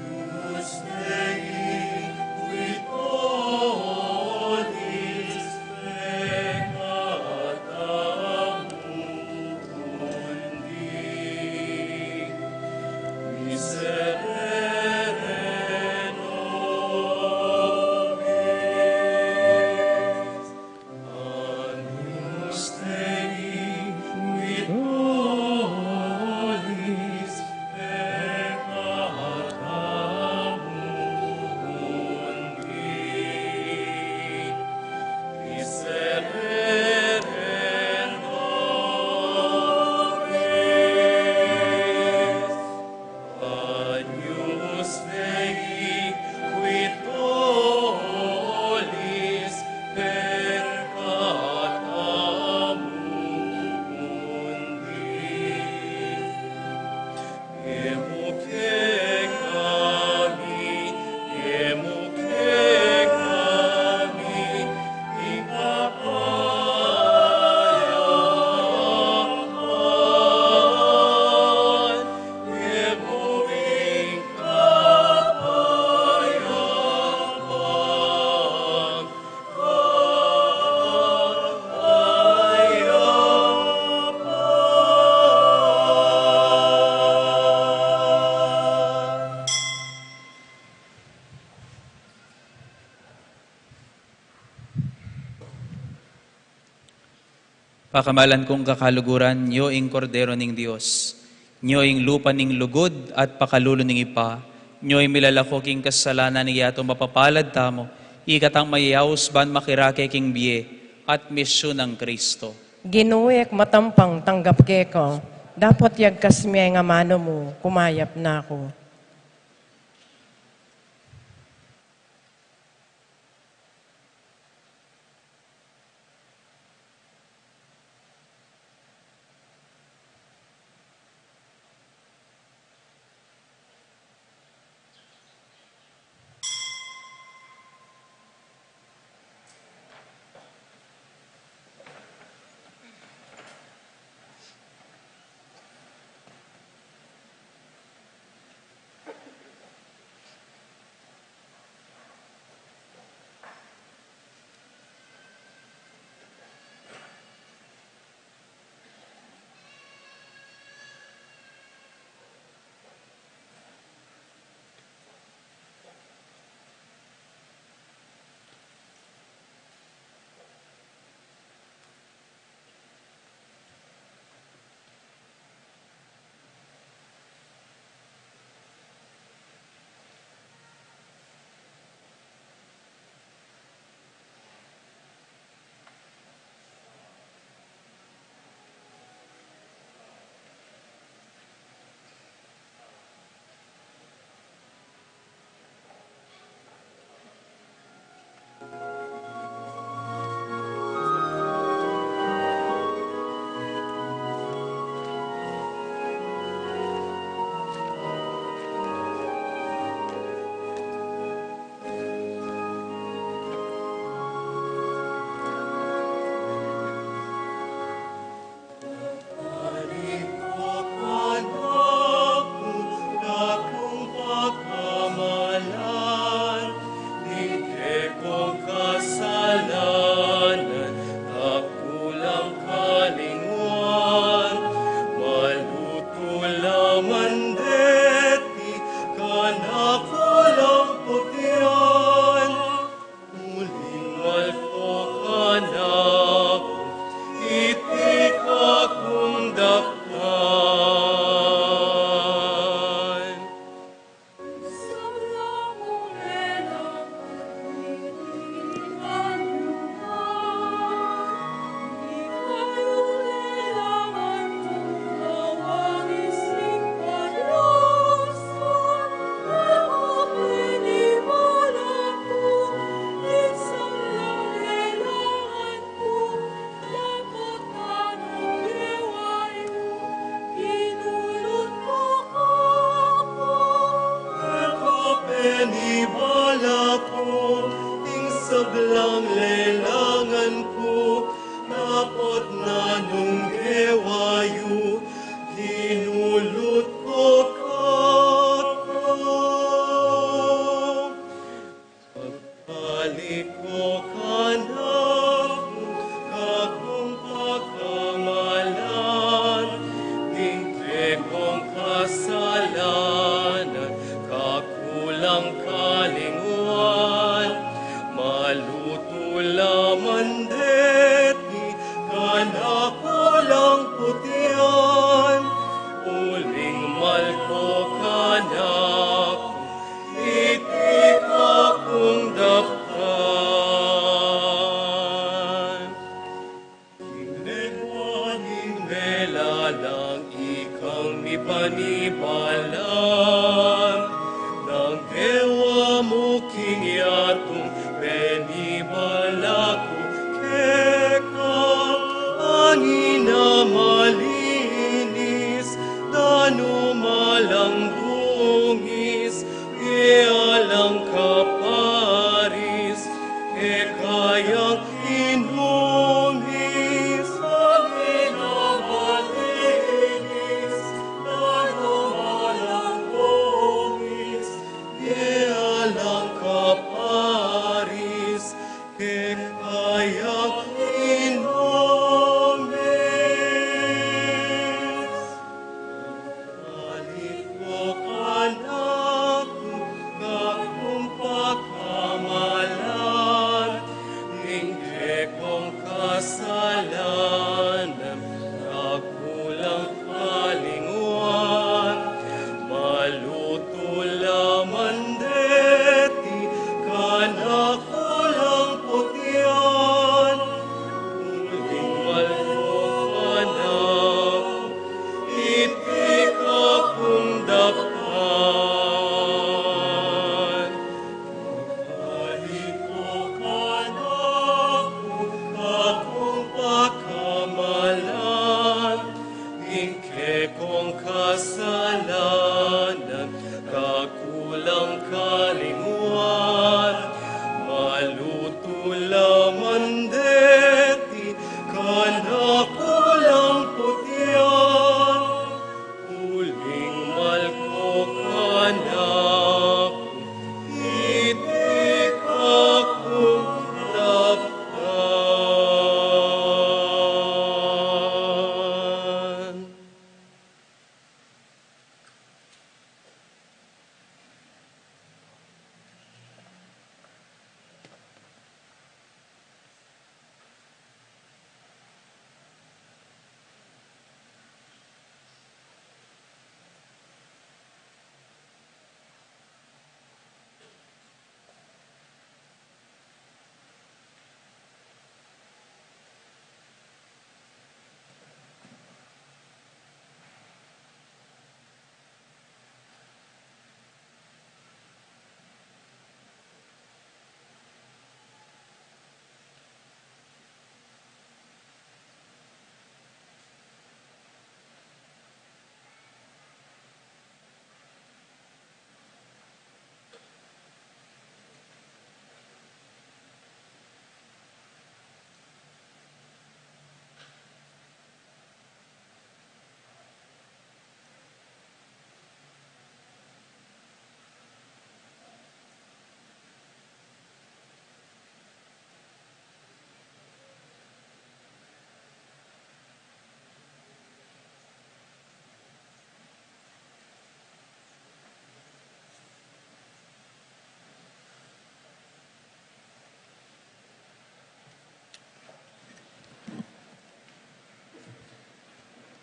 Speaker 1: Pakamalan kong kakaluguran, nyo ing kordero ning Diyos, nyo ing lupa ning lugod at pakalulo ning ipa, nyo ing milalako king kasalanan ni yato mapapalad tamo, ikatang mayayaos ban makirake king biye, at misyon ng Kristo.
Speaker 2: Ginuwek matampang tanggap ke ko, dapat yagkas miya nga mano mo, kumayap na ako.
Speaker 6: Benibala ko, ting sablang lelangan ko, napot na nung ewayo, kinulot ko kako. Pagpalik ko kanak, kakong pakamalan, tingke kong kasalanan, kakulang kalinguan, maluto laman deti, kanakulang putian, uling malko kanak, itik akong dapkan. Inglewaning melalang ikang mipanibalang, nang ewa mo kingyatong benibala ko, keka angin na malinis, dano malang bungis, ialang kaparis, kekayang inumis, angin na malinis, dano malang bungis, ialang kaparis, kekayang inumis. Balik ko kanak, kakong pakamalan, hindi kong kasalanan, kakulang kalinguan, maluto laman deti, kanakulang putian, uling malko kanak, itik akong dapkan. Balik ko kanak, kakong pakamalan, ingke kong kasalanan, kakulang kalinguan, maluto laman deti, kanakulang putian, uling malko kanak, itik akong dapkan.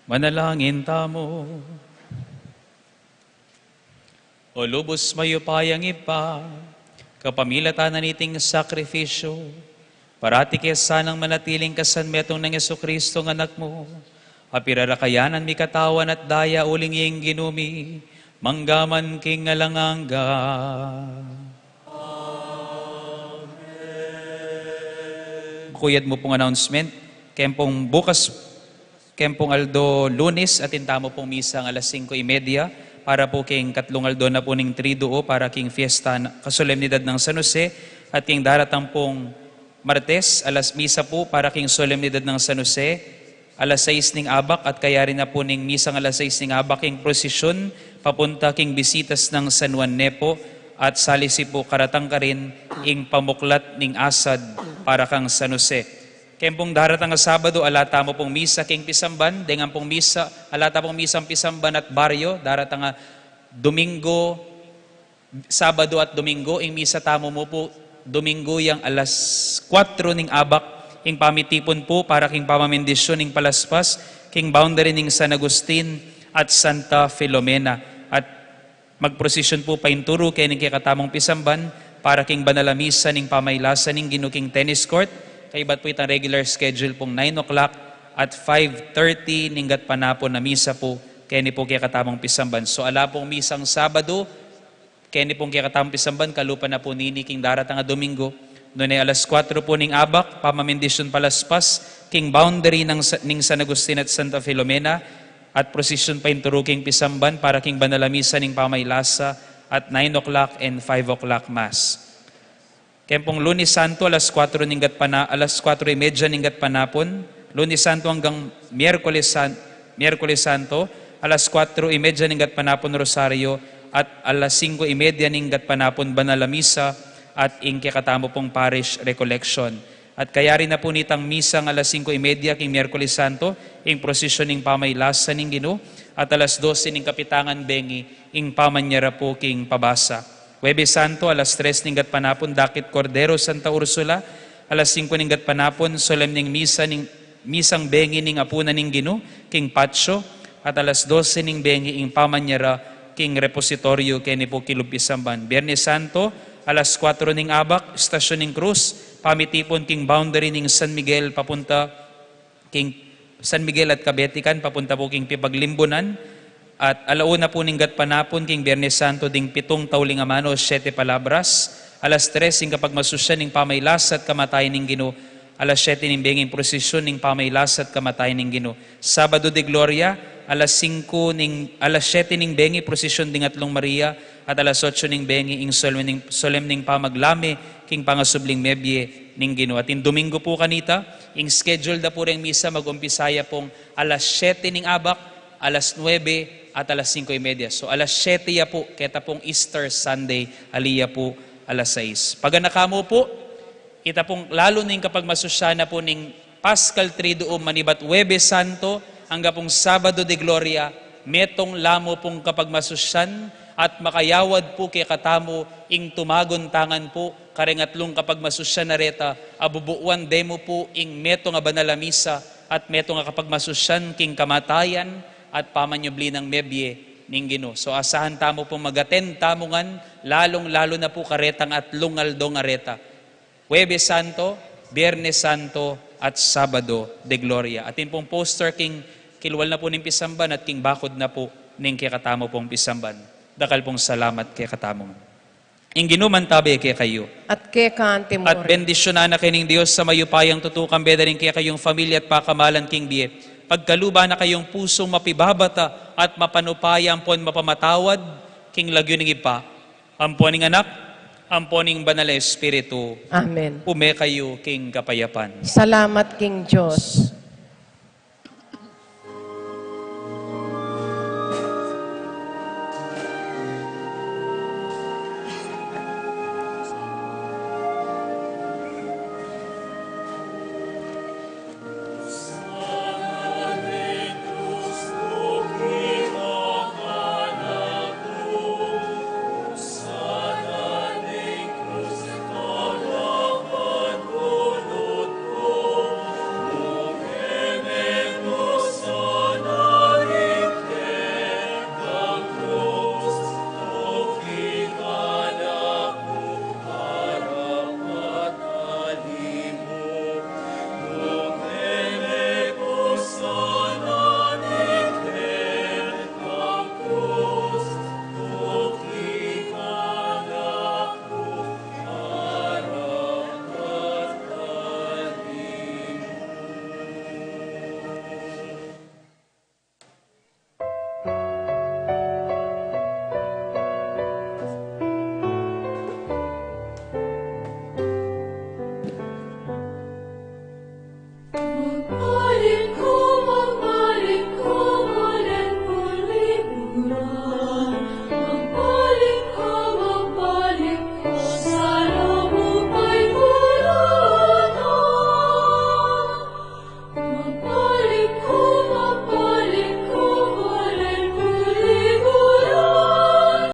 Speaker 1: Manalangin tamo. O lubos mayo payang ipa, kapamilatan na niting sakripisyo, parati kesanang manatiling kasanmetong ng Yesu-Kristo ng anak mo, apirarakayanan mi katawan at daya uling iyeng ginumi, manggaman king alanganga. Kuyad mo pong announcement, kempong Aldo Lunes at intamo pong misa ang alas 5:30. para po king katlungaldo na po ning triduo para king fiesta kasolemnidad ng San Jose at king daratang pong Martes, misa po para king solemnidad ng San Jose, alas 6 ning abak at kaya rin na po ning misang alas 6 ning abak king prosesyon papunta king bisitas ng San Juan Nepo at salisi po karatang ka rin ing pamuklat ning asad para kang San Jose. Kaya pong daratang nga Sabado, alata mo pong misa king Pisamban, dengan pong misa, alata pong misang Pisamban at baryo, daratang nga Domingo, Sabado at Domingo, ing misa tamo mo po, Domingo yang alas 4 ning abak, ing pamitipon po para king pamamendisyon ning palaspas, king boundary ning San Agustin at Santa Filomena. At magprosesyon po painturo kay ning kikatamong Pisamban para king banalamisa ning pamaylasan ning ginuking tennis court, kay iba't po itang regular schedule pong 9 o'clock at 5:30 ninggat panapon na misa po kaya ni po kaya katamang Pisamban. So ala pong misang Sabado, kaya ni pong kaya katamang Pisamban, kalupa na po nini king daratang nga Domingo. Noon ay alas 4 po ning abak, pamamendisyon palaspas, king boundary ning San Agustin at Santa Filomena, at prosesyon pa inturo king Pisamban para king banalamisa ning pamaylasa at 9 o'clock and 5 o'clock mass. Kaya pong Lunes Santo, alas 4:30 ninggat panapon. Lunes Santo hanggang Miyerkules Santo, alas 4:30 ninggat panapon Rosario, at alas 5:30 ninggat panapon Banalamisa at ing kakatamo pong Parish Recollection. At kaya rin na po nitang misang alas 5:30 king Miyerkules Santo, ing prosesyon ning pamaylasan ning Ginoo, at alas 12 ning kapitangan bengi, ing pamanyara po king pabasa. Huwebes Santo, alas 3 ninggat panapon, Dakit Cordero, Santa Ursula, alas 5 ninggat panapon, solemning misang bengi ning apuna ning Ginoo, king Pacho, at alas 12 ning bengi ing pamanyara, king Repositorio, kay ni po Kilub Pisamban. Biyernes Santo, alas 4 ning abak, Stasyon ning Cruz, pamitipon king boundary ning San Miguel, papunta king San Miguel at Kabetikan, papunta po king Pipaglimbunan. At alauna po ninggat panapon king Biyernes Santo ding 7 tauling amano, 7 palabras. Alas 3 ing kapag masusyan ning pamaylas at kamatayan ning Ginoo. Alas 7 ning benging prosesyon ning pamaylas at kamatayan ning Ginoo. Sabado de Gloria, alas 7 ning bengi prosesyon ding Atlong Maria, at alas 8 ning bengi ing solemning pamaglame king pangasubling mebye ning Ginoo. At in Domingo po kanita, ing schedule da po ring misa mag-umpisaya pong alas 7 ning abak, alas 9 at alas 5:30. So alas 7 ya po, keta pong Easter Sunday, aliya po alas 6. Pag nakamo po, ita pong lalo ning kapag masusyana po ning Paschal Triduum manibat Huwebes Santo, hangga pong Sabado de Gloria, metong lamo pong kapag masusyan at makayawad po kay katamo ing tumagon tangan po, karengatlong kapag masusyan na reta, abubuuan demo po ing meto nga banalamisa at meto nga kapag masusyan king kamatayan, at pamanyubli ng mebye ning Ginoo. So asahan tamo po magaten tamungan, lalong-lalo na po karetang at lungaldo nga reta. Huwebes Santo, Biyernes Santo, at Sabado de Gloria. Atin pong poster king kilwal na po ning Pisamban at king bakod na po ning kikatamo pong Pisamban. Dakal pong salamat kay katamong. Ing Ginoo man tabi kay kayo.
Speaker 2: At kay kantimor.
Speaker 1: At bendisyonan na kining Dios sa mayupayang tutukang beda rin kay kayong familia at pakamalan king biye. Pagkaluba na kayong pusong mapibabata at mapanupaya ampon mapamatawad, king lagyo ning ipa, ampon ning anak, ampon ning banal na Espiritu.
Speaker 2: Amen.
Speaker 1: Ume kayo king kapayapan.
Speaker 2: Salamat king Diyos.